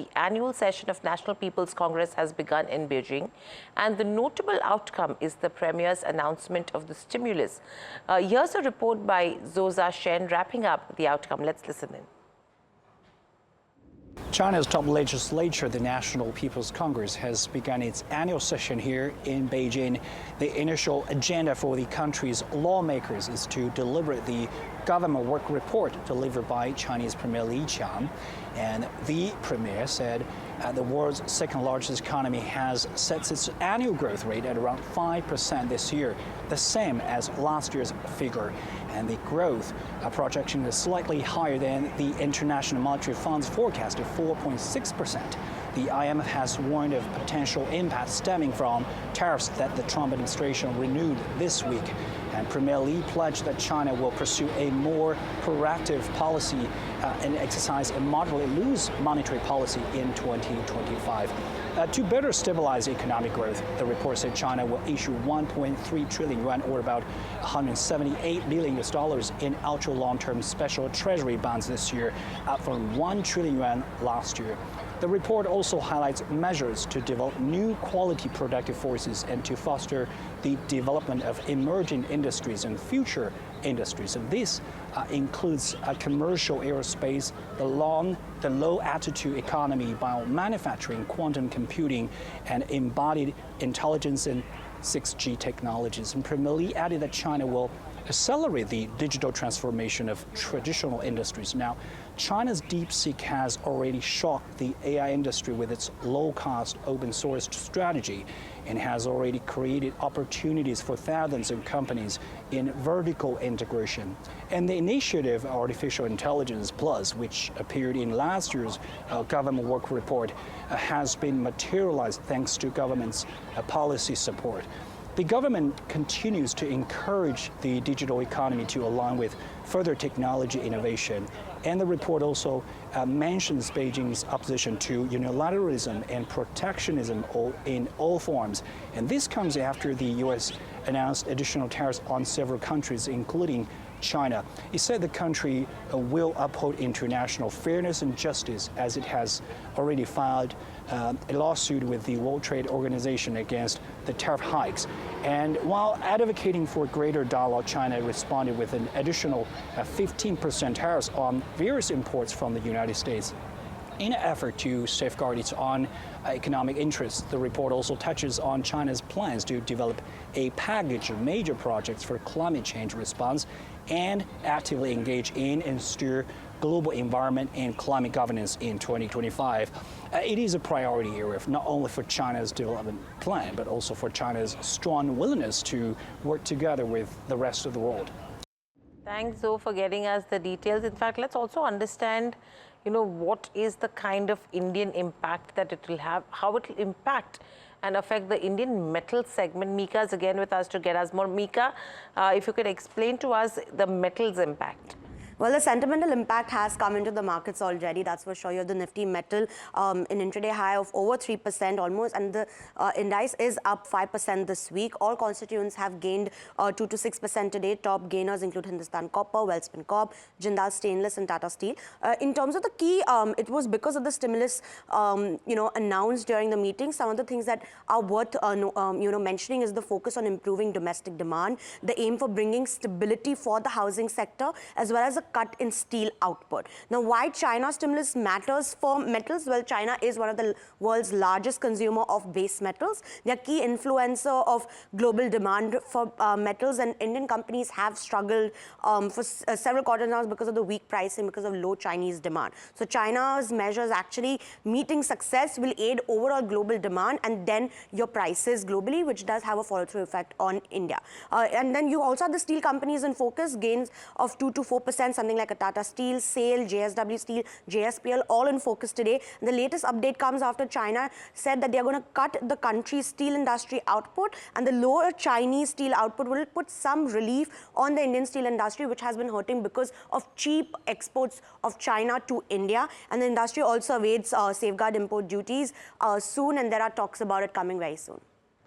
the annual session of National People's Congress has begun in Beijing, and the notable outcome is the Premier's announcement of the stimulus. Here's a report by Zoza Shen wrapping up the outcome. Let's listen in. China's top legislature, the National People's Congress, has begun its annual session here in Beijing. The initial agenda for the country's lawmakers is to deliberate the government work report delivered by Chinese Premier Li Qiang. And the Premier said the world's second largest economy has set its annual growth rate at around 5% this year, the same as last year's figure. And the growth projection is slightly higher than the International Monetary Fund's forecast of 4.6%. The IMF has warned of potential impact stemming from tariffs that the Trump administration renewed this week. And Premier Li pledged that China will pursue a more proactive policy and exercise a moderately loose monetary policy in 2025. To better stabilize economic growth, the report said China will issue 1.3 trillion yuan, or about $178 billion in ultra-long-term special treasury bonds this year, up from 1 trillion yuan last year. The report also highlights measures to develop new quality productive forces and to foster the development of emerging industries and future industries. And this includes commercial aerospace, the low-altitude economy, biomanufacturing, quantum computing, and embodied intelligence and 6G technologies. And Premier Li added that China will accelerate the digital transformation of traditional industries. Now, China's DeepSeek has already shocked the AI industry with its low-cost, open-source strategy and has already created opportunities for thousands of companies in vertical integration. And the initiative Artificial Intelligence Plus, which appeared in last year's government work report, has been materialized thanks to government's policy support. The government continues to encourage the digital economy to align with further technology innovation. And the report also mentions Beijing's opposition to unilateralism and protectionism in all forms. And this comes after the U.S. announced additional tariffs on several countries, including China. It said the country will uphold international fairness and justice, as it has already filed a lawsuit with the World Trade Organization against the tariff hikes. And while advocating for greater dialogue, China responded with an additional 15% tariffs on various imports from the United States. In an effort to safeguard its own economic interests, the report also touches on China's plans to develop a package of major projects for climate change response and actively engage in and steer global environment and climate governance in 2025. It is a priority area not only for China's development plan, but also for China's strong willingness to work together with the rest of the world. Thanks, Zoe, for getting us the details. In fact, let's also understand, what is the kind of Indian impact that it will have, how it will impact and affect the Indian metal segment. Mika is again with us to get us more. Mika, if you could explain to us the metals impact. Well, the sentimental impact has come into the markets already, that's for sure. You have the Nifty metal an intraday high of over 3% almost, and the index is up 5% this week. All constituents have gained 2 to 6% today. Top gainers include Hindustan Copper, Welspun Corp, Jindal Stainless, and Tata Steel. In terms of the key, it was because of the stimulus, announced during the meeting. Some of the things that are worth, mentioning is the focus on improving domestic demand, the aim for bringing stability for the housing sector, as well as a cut in steel output. Now, why China's stimulus matters for metals? Well, China is one of the world's largest consumer of base metals. They are key influencer of global demand for metals, and Indian companies have struggled for several quarters now because of the weak pricing, because of low Chinese demand. So China's measures actually meeting success will aid overall global demand and then your prices globally, which does have a follow-through effect on India. And then you also have the steel companies in focus, gains of 2 to 4%, something like a Tata Steel, SAIL, JSW Steel, JSPL, all in focus today. And the latest update comes after China said that they are going to cut the country's steel industry output, and the lower Chinese steel output will put some relief on the Indian steel industry, which has been hurting because of cheap exports of China to India. And the industry also awaits safeguard import duties soon, and there are talks about it coming very soon.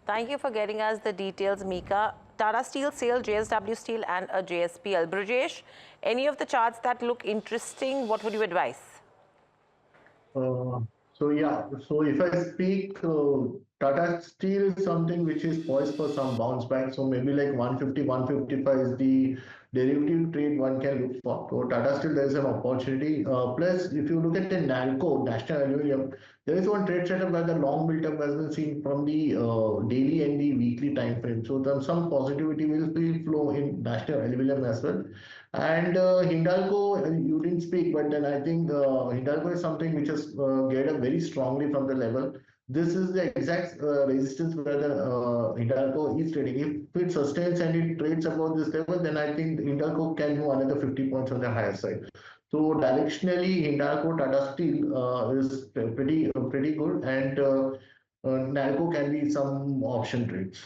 Thank you for getting us the details, Mika. Tata Steel, SAIL, JSW Steel, and a JSPL. Brajesh, any of the charts that look interesting, what would you advise? So yeah, so if I speak, Tata Steel is something which is poised for some bounce back. So maybe like 150, 155 is the derivative trade one can look for. So Tata Steel, there is an opportunity. Plus, if you look at the NALCO, National Aluminium, there is one trade setup where the long build up has been seen from the daily and the weekly time frame. So then some positivity will flow in National Aluminium as well. And Hindalco, you didn't speak, but then I think Hindalco is something which has get up very strongly from the level. This is the exact resistance where the Hindalco is trading. If it sustains and it trades above this level, then I think Hindalco can move another 50 points on the higher side. So directionally, Hindalco Tata Steel is pretty good, and Nalco can be some option trades.